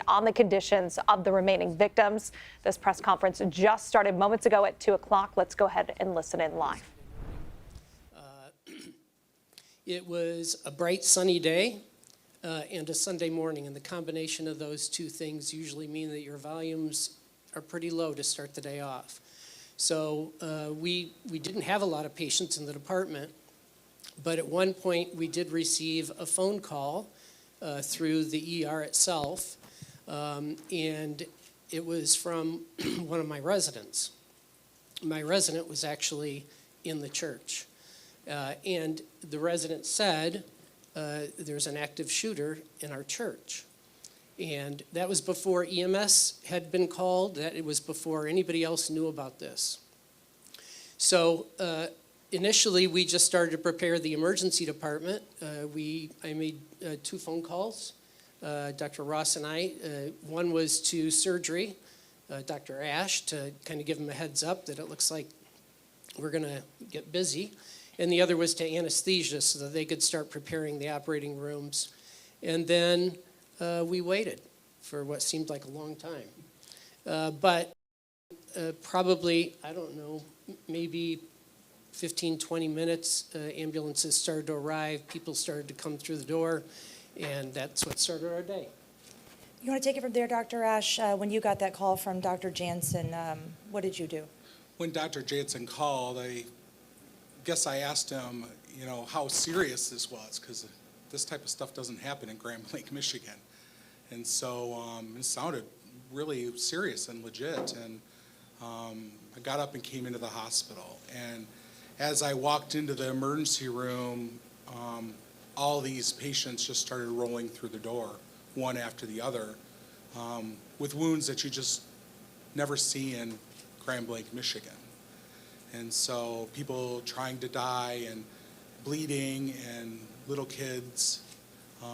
on the conditions of the remaining victims. This press conference just started moments ago at 2 o'clock. Let's go ahead and listen in live. It was a bright sunny day and a Sunday morning, and the combination of those two things usually mean that your volumes are pretty low to start the day off. So we didn't have a lot of patients in the department, but at one point we did receive a phone call through the ER itself, and it was from one of my residents. My resident was actually in the church. And the resident said, there's an active shooter in our church. And that was before EMS had been called. That it was before anybody else knew about this. So initially, we just started to prepare the emergency department. I made 2 phone calls, Dr. Ross and I. One was to surgery, Dr. Ash, to kind of give him a heads up that it looks like we're going to get busy. And the other was to anesthesia so that they could start preparing the operating rooms. And then we waited for what seemed like a long time. But probably, I don't know, maybe 15, 20 minutes, ambulances started to arrive, people started to come through the door, and that's what started our day. You want to take it from there, Dr. Ash? When you got that call from Dr. Jansen, what did you do? When Dr. Jansen called, I guess I asked him, how serious this was, because this type of stuff doesn't happen in Grand Blanc, Michigan. And so it sounded really serious and legit. And I got up and came into the hospital. And as I walked into the emergency room, all these patients just started rolling through the door, one after the other, with wounds that you just never see in Grand Blanc, Michigan. And so people trying to die and bleeding and little kids.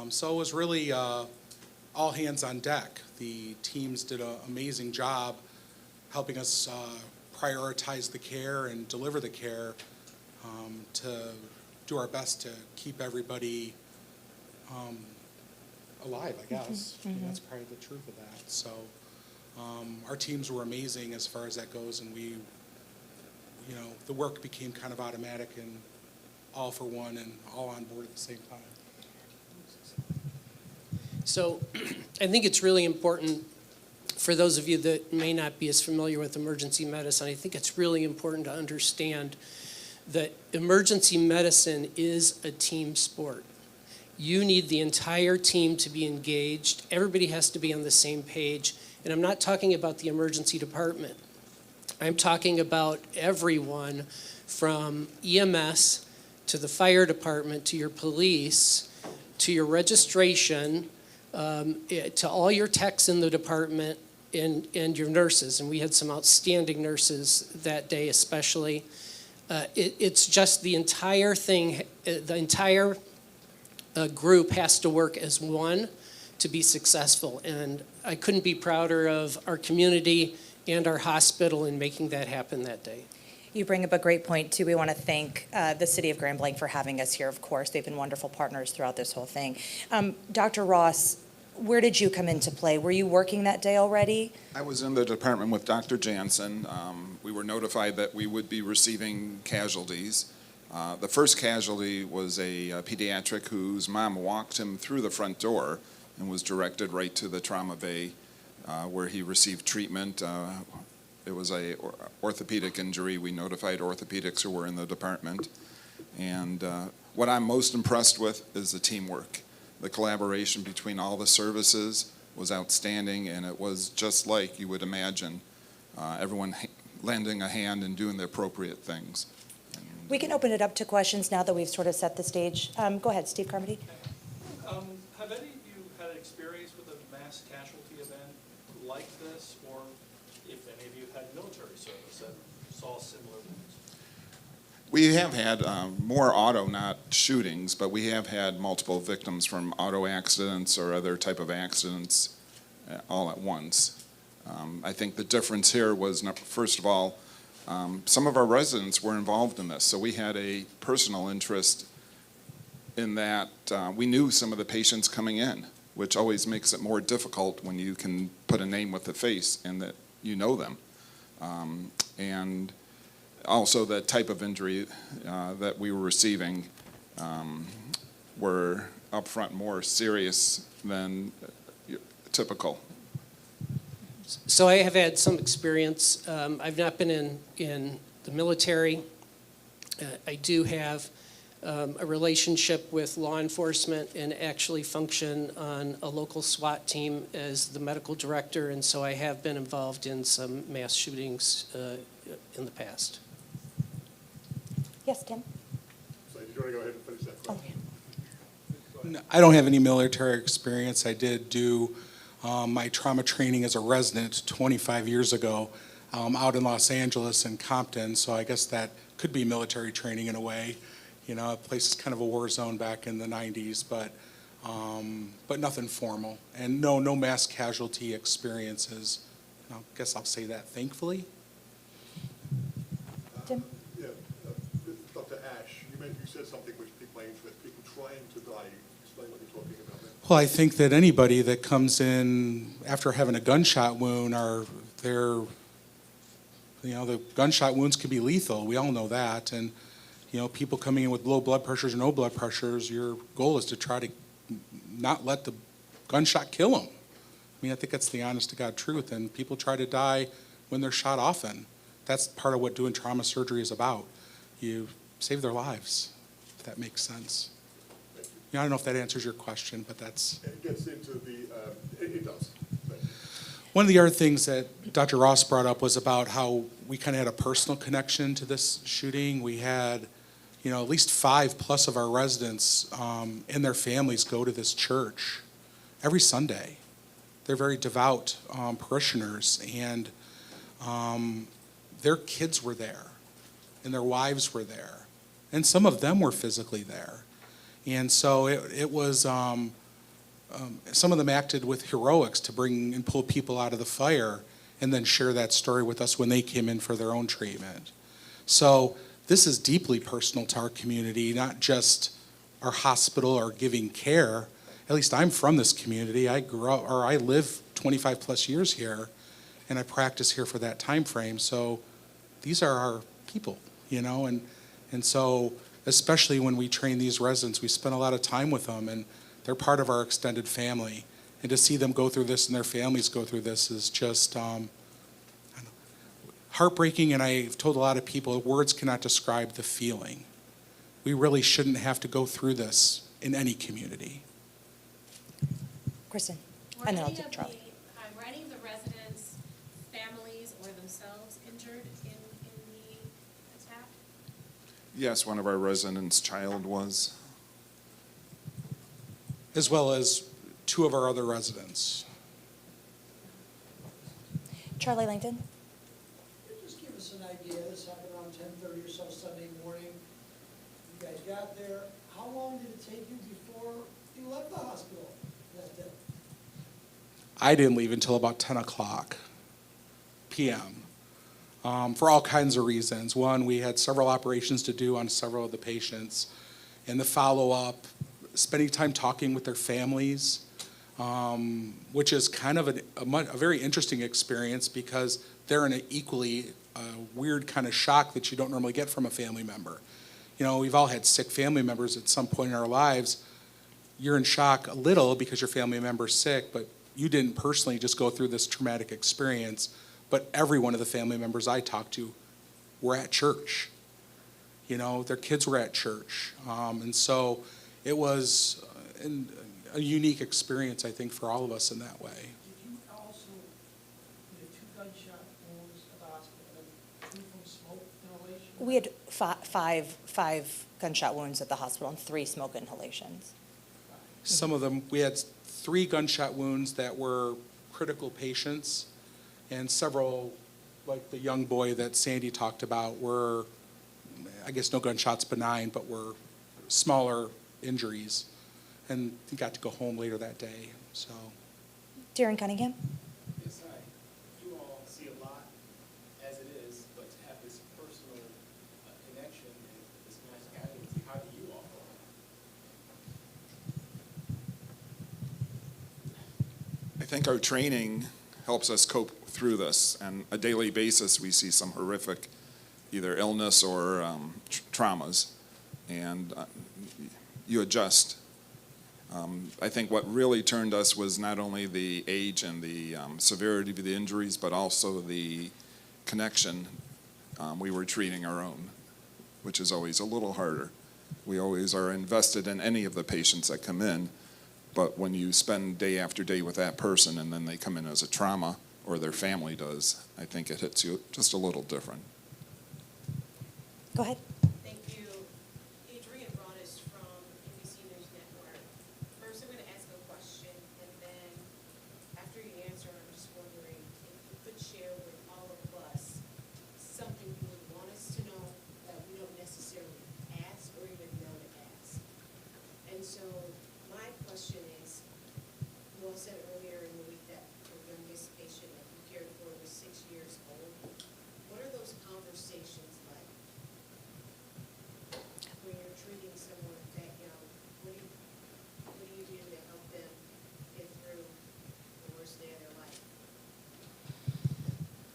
So it was really all hands on deck. The teams did an amazing job helping us prioritize the care and deliver the care to do our best to keep everybody alive, I guess. Mm-hmm. That's probably the truth of that. So our teams were amazing as far as that goes, and we, the work became kind of automatic and all for one and all on board at the same time. So I think it's really important for those of you that may not be as familiar with emergency medicine. I think it's really important to understand that emergency medicine is a team sport. You need the entire team to be engaged. Everybody has to be on the same page. And I'm not talking about the emergency department. I'm talking about everyone from EMS to the fire department to your police to your registration to all your techs in the department and your nurses. And we had some outstanding nurses that day especially. It's just the entire thing, the entire group has to work as one to be successful. And I couldn't be prouder of our community and our hospital in making that happen that day. You bring up a great point, too. We want to thank the City of Grand Blanc for having us here, of course. They've been wonderful partners throughout this whole thing. Dr. Ross, where did you come into play? Were you working that day already? I was in the department with Dr. Jansen. We were notified that we would be receiving casualties. The first casualty was a pediatric whose mom walked him through the front door and was directed right to the trauma bay where he received treatment. It was a orthopedic injury. We notified orthopedics who were in the department. And what I'm most impressed with is the teamwork. The collaboration between all the services was outstanding, and it was just like you would imagine, everyone lending a hand and doing the appropriate things. We can open it up to questions now that we've sort of set the stage. Go ahead, Steve Carmody. Have any of you had experience with a mass casualty event like this, or if any of you had military service that saw similar things? We have had more auto, not shootings, but we have had multiple victims from auto accidents or other type of accidents all at once. I think the difference here was, first of all, some of our residents were involved in this, so we had a personal interest in that. We knew some of the patients coming in, which always makes it more difficult when you can put a name with a face and that you know them. And also the type of injury that we were receiving were upfront more serious than typical. So I have had some experience. I've not been in the military. I do have a relationship with law enforcement and actually function on a local SWAT team as the medical director, and so I have been involved in some mass shootings in the past. Yes, Tim? So did you want to go ahead and finish that question? I don't have any military experience. I did do my trauma training as a resident 25 years ago out in Los Angeles and Compton, so I guess that could be military training in a way. You know, a place is kind of a war zone back in the 90s, but nothing formal. And no mass casualty experiences. I guess I'll say that, thankfully. Tim? Yeah, Dr. Ash, you said something which piqued my interest, people trying to die. Explain what you're talking about there. Well, I think that anybody that comes in after having a gunshot wound the gunshot wounds can be lethal. We all know that. And, people coming in with low blood pressures or no blood pressures, your goal is to try to not let the gunshot kill them. I mean, I think that's the honest to God truth. And people try to die when they're shot often. That's part of what doing trauma surgery is about. You save their lives, if that makes sense. I don't know if that answers your question, but that's... It gets into the, it does. One of the other things that Dr. Ross brought up was about how we kind of had a personal connection to this shooting. We had, at least 5+ of our residents and their families go to this church every Sunday. They're very devout parishioners, and their kids were there, and their wives were there, and some of them were physically there. And so it was, some of them acted with heroics to bring and pull people out of the fire and then share that story with us when they came in for their own treatment. So this is deeply personal to our community, not just our hospital or giving care. At least I'm from this community. I live 25+ years here, and I practice here for that time frame. So these are our people, and so especially when we train these residents, we spend a lot of time with them, and they're part of our extended family. And to see them go through this and their families go through this is just heartbreaking, and I've told a lot of people, words cannot describe the feeling. We really shouldn't have to go through this in any community. Kristen? Were And then I'll any take of Charlie. any of the residents' families or themselves injured in the attack? Yes, one of our residents' child was. As well as 2 of our other residents. Charlie Langton? Can you just give us an idea, this happened around 10:30 or so Sunday morning. You guys got there, how long did it take you before you left the hospital that day? I didn't leave until about 10 o'clock p.m. For all kinds of reasons. One, we had several operations to do on several of the patients, and the follow-up, spending time talking with their families, which is kind of a very interesting experience because they're in an equally weird kind of shock that you don't normally get from a family member. We've all had sick family members at some point in our lives. You're in shock a little because your family member's sick, but you didn't personally just go through this traumatic experience. But every one of the family members I talked to were at church. Their kids were at church. And so it was a unique experience, I think, for all of us in that way. Did you also, you had 2 gunshot wounds at the hospital and 2 from smoke inhalation? We had five gunshot wounds at the hospital and 3 smoke inhalations. Some of them, we had 3 gunshot wounds that were critical patients, and several, like the young boy that Sandy talked about, were, I guess no gunshots benign, but were smaller injuries, and he got to go home later that day, so. Darren Cunningham? Yes, hi. You all see a lot as it is, but to have this personal connection and this mass casualty, how do you all feel? think our training helps us cope through this. And a daily basis, we see some horrific either illness or traumas, and you adjust. I think what really turned us was not only the age and the severity of the injuries, but also the connection. We were treating our own, which is always a little harder. We always are invested in any of the patients that come in, but when you spend day after day with that person and then they come in as a trauma, or their family does, I think it hits you just a little different. Go ahead. Thank you. Adrian Broadus from NBC News Network. First, I'm going to ask a question, and then after you answer, I'm just wondering if you could share with all of us something you would want us to know that we don't necessarily ask or even know to ask. And so my question is, you all said earlier in the week that the youngest patient that you cared for was 6 years old. What are those conversations like? When you're treating someone that young, what do you do to help them get through the worst day of their life?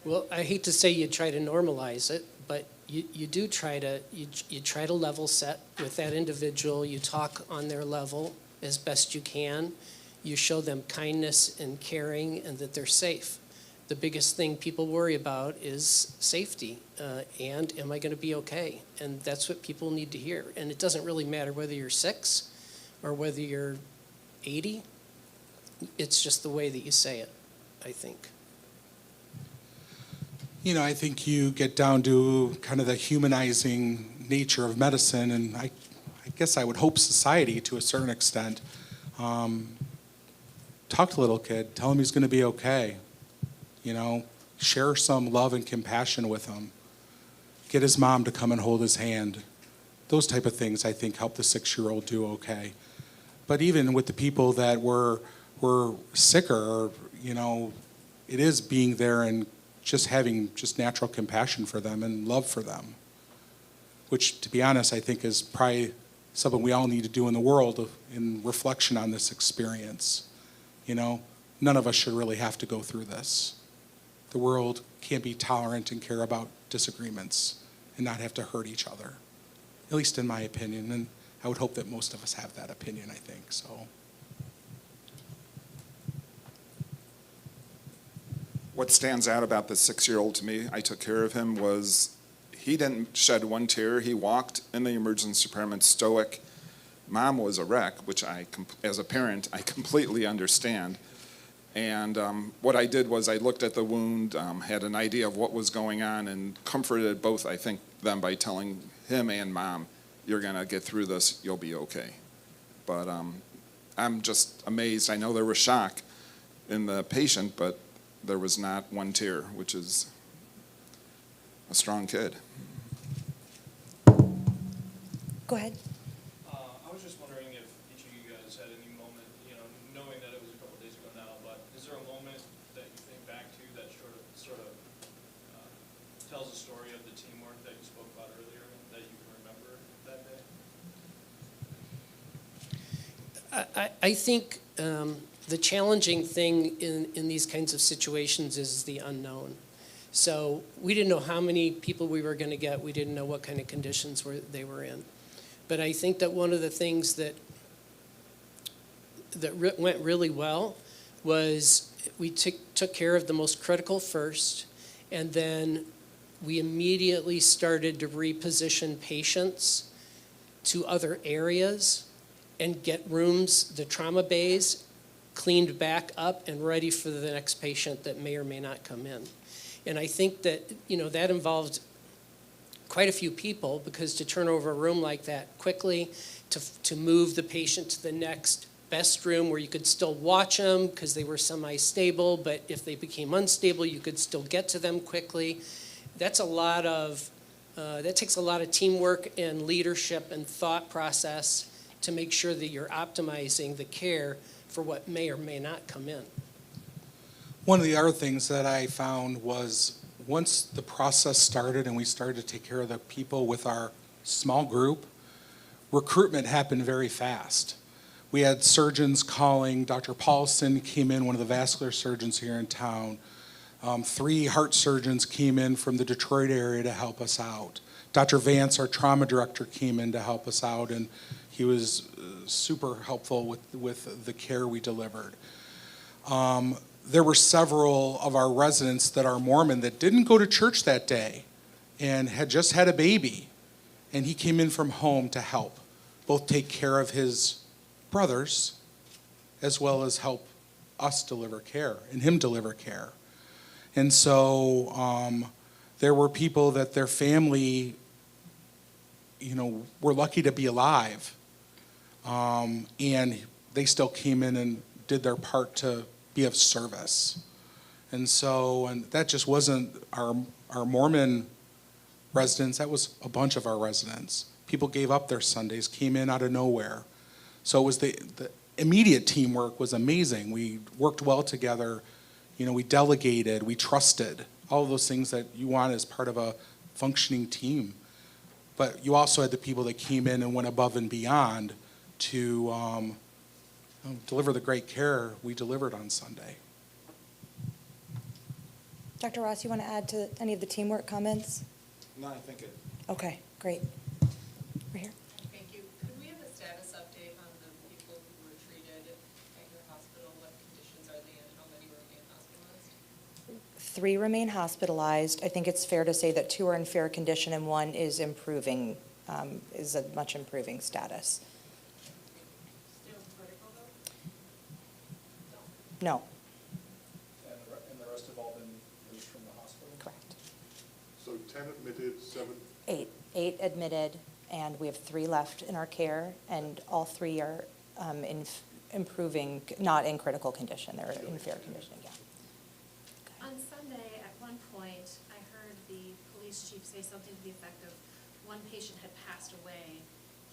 Well, I hate to say you try to normalize it, but you do try to, you try to level set with that individual. You talk on their level as best you can. You show them kindness and caring and that they're safe. The biggest thing people worry about is safety and am I going to be okay? And that's what people need to hear. And it doesn't really matter whether you're 6 or whether you're 80. It's just the way that you say it, I think. You know, I think you get down to kind of the humanizing nature of medicine, and I guess I would hope society to a certain extent. Talk to the little kid, tell him he's going to be okay. You know, share some love and compassion with him. Get his mom to come and hold his hand. Those type of things, I think, help the 6-year-old do okay. But even with the people that were sicker, you know, it is being there and just having just natural compassion for them and love for them, which, to be honest, I think is probably something we all need to do in the world in reflection on this experience. You know, none of us should really have to go through this. The world can't be tolerant and care about disagreements and not have to hurt each other, at least in my opinion. And I would hope that most of us have that opinion, I think, so. What stands out about the 6-year-old to me, I took care of him, was he didn't shed one tear. He walked in the emergency department stoic. Mom was a wreck, which as a parent, I completely understand. And what I did was I looked at the wound, had an idea of what was going on, and comforted both, I think, them by telling him and Mom, you're going to get through this, you'll be okay. But I'm just amazed. I know there was shock in the patient, but there was not one tear, which is a strong kid. Go ahead. I was just wondering if each of you guys had any moment, you know, knowing that it was a couple days ago now, but is there a moment that you think back to that sort of tells a story of the teamwork that you spoke about earlier that you can remember that day? I think the challenging thing in these kinds of situations is the unknown. So we didn't know how many people we were going to get. We didn't know what kind of conditions they were in. But I think that one of the things that went really well was we took care of the most critical first, and then we immediately started to reposition patients to other areas and get rooms, the trauma bays, cleaned back up and ready for the next patient that may or may not come in. And I think that, you know, that involved quite a few people, because to turn over a room like that quickly, to move the patient to the next best room where you could still watch them because they were semi-stable, but if they became unstable, you could still get to them quickly. That's a lot of, that takes a lot of teamwork and leadership and thought process to make sure that you're optimizing the care for what may or may not come in. One of the other things that I found was once the process started and we started to take care of the people with our small group, recruitment happened very fast. We had surgeons calling. Dr. Paulson came in, one of the vascular surgeons here in town. 3 heart surgeons came in from the Detroit area to help us out. Dr. Vance, our trauma director, came in to help us out, and he was super helpful with the care we delivered. There were several of our residents that are Mormon that didn't go to church that day and had just had a baby, and he came in from home to help, both take care of his brothers as well as help us deliver care and him deliver care. And so there were people that their family, were lucky to be alive. And they still came in and did their part to be of service. And that just wasn't our Mormon residents, that was a bunch of our residents. People gave up their Sundays, came in out of nowhere. So it was the immediate teamwork was amazing. We worked well together. We delegated, we trusted, all of those things that you want as part of a functioning team. But you also had the people that came in and went above and beyond to deliver the great care we delivered on Sunday. Dr. Ross, you want to add to any of the teamwork comments? No, I think it. Okay, great. We're here. Thank you. Could we have a status update on the people who were treated at your hospital? What conditions are they in? How many remain hospitalized? 3 remain hospitalized. I think it's fair to say that 2 are in fair condition and 1 is improving, is a much improving status. Still critical though? No, And the rest have all been released from the hospital? correct. So 10 admitted, 7, 8 admitted, and we have 3 left in our care, and all 3 are improving, not in critical condition. They're in fair condition, yeah. On Sunday, at one point, I heard the police chief say something to the effect of one patient had passed away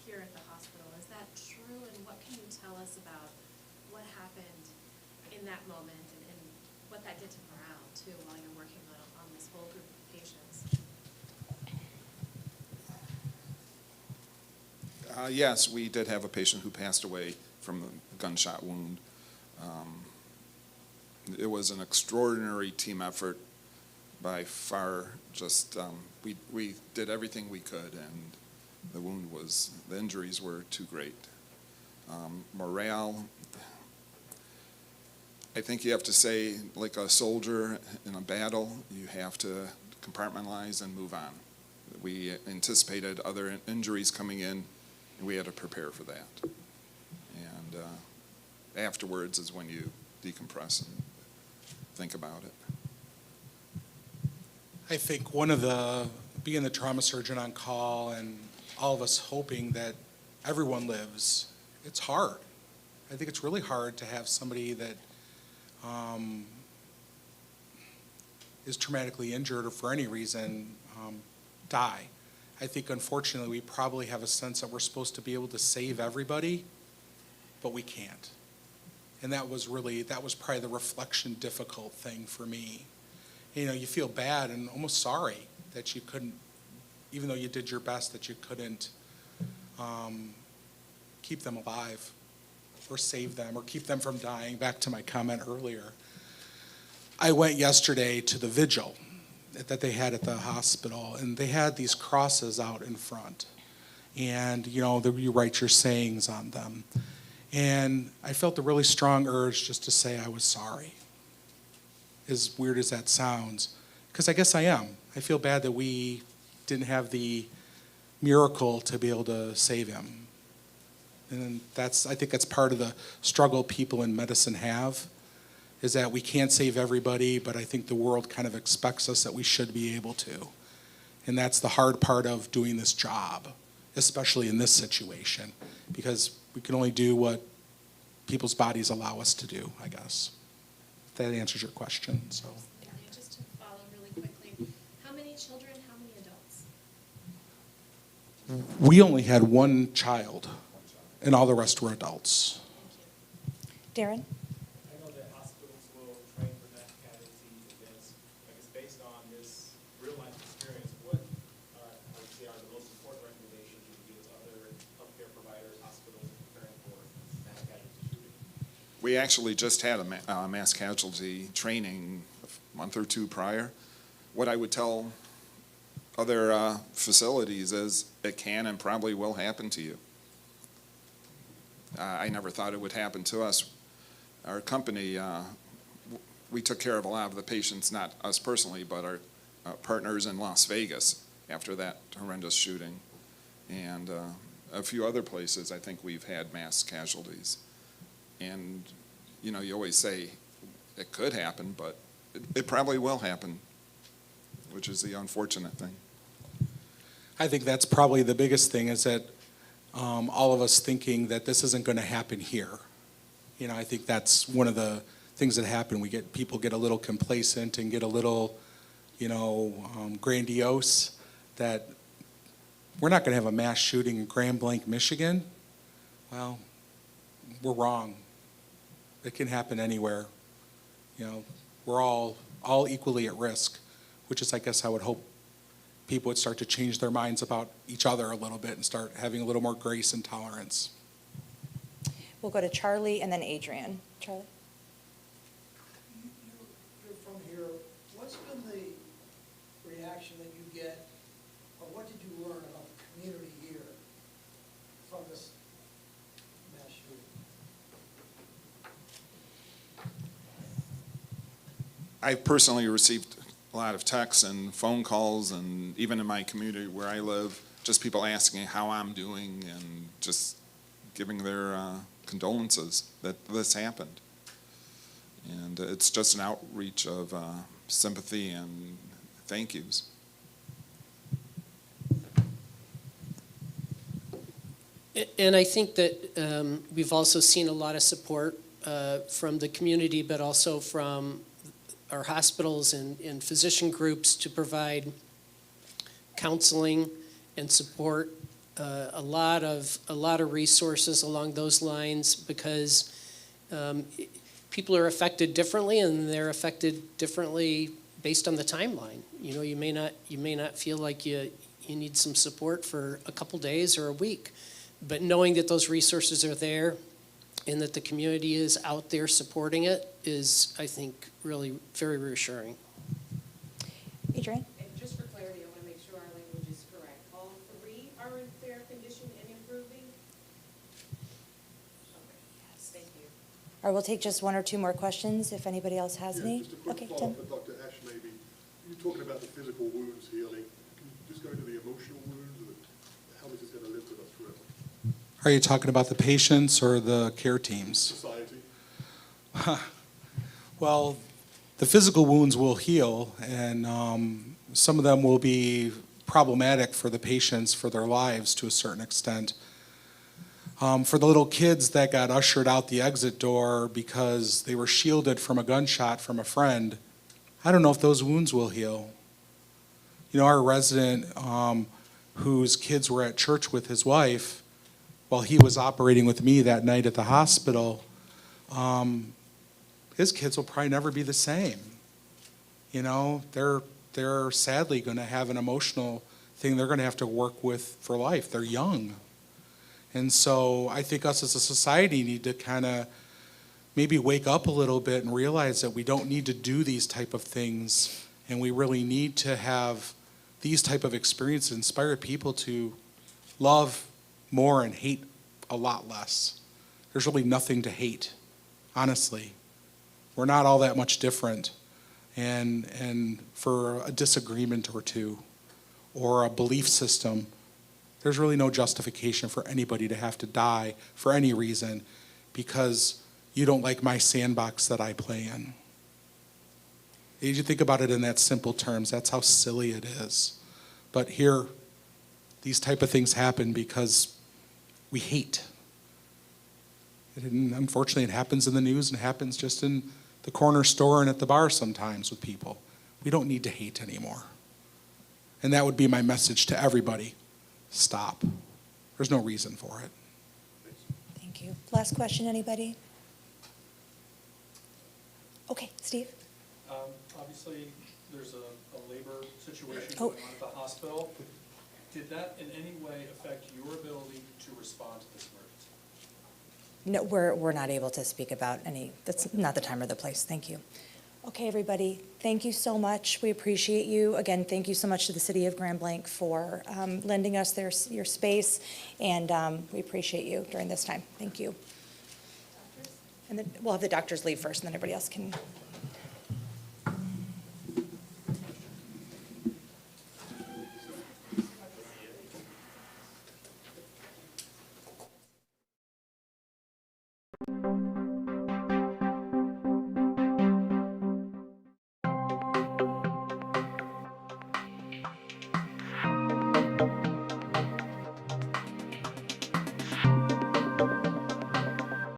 here at the hospital. Is that true? And what can you tell us about what happened in that moment and what that did to morale, too, while you're working on this whole group of patients? Yes, we did have a patient who passed away from a gunshot wound. It was an extraordinary team effort by far. Just we did everything we could, and the injuries were too great. Morale, I think you have to say, like a soldier in a battle, you have to compartmentalize and move on. We anticipated other injuries coming in, and we had to prepare for that. And afterwards is when you decompress and think about it. I think being the trauma surgeon on call and all of us hoping that everyone lives, it's hard. I think it's really hard to have somebody that is traumatically injured or for any reason die. I think unfortunately we probably have a sense that we're supposed to be able to save everybody, but we can't. And that was probably the reflection difficult thing for me. You feel bad and almost sorry that you couldn't, even though you did your best, that you couldn't keep them alive or save them or keep them from dying. Back to my comment earlier. I went yesterday to the vigil that they had at the hospital, and they had these crosses out in front. And, you write your sayings on them. And I felt a really strong urge just to say I was sorry, as weird as that sounds, because I guess I am. I feel bad that we didn't have the miracle to be able to save him. And I think that's part of the struggle people in medicine have, is that we can't save everybody, but I think the world kind of expects us that we should be able to. And that's the hard part of doing this job, especially in this situation, because we can only do what people's bodies allow us to do, I guess. If that answers your question. So. Just to follow really quickly, how many children, how many adults? We only had 1 child, and all the rest were adults. Darren? I know that hospitals will train for mass casualty events. I guess based on this real-life experience, what I would say are the most important recommendations you would give to other healthcare providers, hospitals preparing for mass casualty We actually just had a mass casualty training a month or two prior. What I would tell other facilities is it can and probably will happen to you. I never thought it would happen to us. Our company, we took care of a lot of the patients, not us personally, but our partners in Las Vegas after that horrendous shooting. And a few other places, I think we've had mass casualties. And, you know, you always say it could happen, but it probably will happen, which is the unfortunate thing. I think that's probably the biggest thing, is that all of us thinking that this isn't going to happen here. You know, I think that's one of the things that happen. People get a little complacent and get a little, you know, grandiose, that we're not going to have a mass shooting in Grand Blanc, Michigan. Well, we're wrong. It can happen anywhere. You know, we're all equally at risk, which is, I guess, I would hope people would start to change their minds about each other a little bit and start having a little more grace and tolerance. We'll go to Charlie and then Adrian. Charlie? You're from here. What's been the reaction that you get, or what did you learn about the community here from this mass shooting? I've personally received a lot of texts and phone calls, and even in my community where I live, just people asking how I'm doing and just giving their condolences that this happened. And it's just an outreach of sympathy and thank yous. And I think that we've also seen a lot of support from the community, but also from our hospitals and physician groups to provide counseling and support, a lot of resources along those lines, because people are affected differently, and they're affected differently based on the timeline. You know, you may not feel like you need some support for a couple days or a week, but knowing that those resources are there and that the community is out there supporting it is, I think, really very reassuring. Adrian? And just for clarity, I want to make sure our language is correct. All three are in fair condition and improving? Okay, yes, thank you. All right, we'll take just one or two more questions if anybody else has any. Just a quick Okay, follow-up Tim. for Dr. Ash, maybe. You're talking about the physical wounds healing. Can you just go into the emotional wounds and how this is going to live with us forever? Are you talking about the patients or the care teams? Society. Well, the physical wounds will heal, and some of them will be problematic for the patients for their lives to a certain extent. For the little kids that got ushered out the exit door because they were shielded from a gunshot from a friend, I don't know if those wounds will heal. You know, our resident whose kids were at church with his wife, while he was operating with me that night at the hospital, his kids will probably never be the same. You know, they're sadly going to have an emotional thing they're going to have to work with for life. They're young. And so I think us as a society need to kind of maybe wake up a little bit and realize that we don't need to do these type of things, and we really need to have these type of experiences inspire people to love more and hate a lot less. There's really nothing to hate, honestly. We're not all that much different. And for a disagreement or two, or a belief system, there's really no justification for anybody to have to die for any reason because you don't like my sandbox that I play in. You think about it in that simple terms, that's how silly it is. But here, these type of things happen because we hate. And unfortunately, it happens in the news and happens just in the corner store and at the bar sometimes with people. We don't need to hate anymore. And that would be my message to everybody. Stop. There's no reason for it. Thank you. Last question, anybody? Okay, Steve? Obviously, there's a labor situation Oh. going on at the hospital. Did that in any way affect your ability to respond to this emergency? No, we're not able to speak about any, that's not the time or the place. Thank you. Okay, everybody, thank you so much. We appreciate you. Again, thank you so much to the City of Grand Blanc for lending us your space, and we appreciate you during this time. Thank you. And then we'll have the doctors leave first, and then everybody else can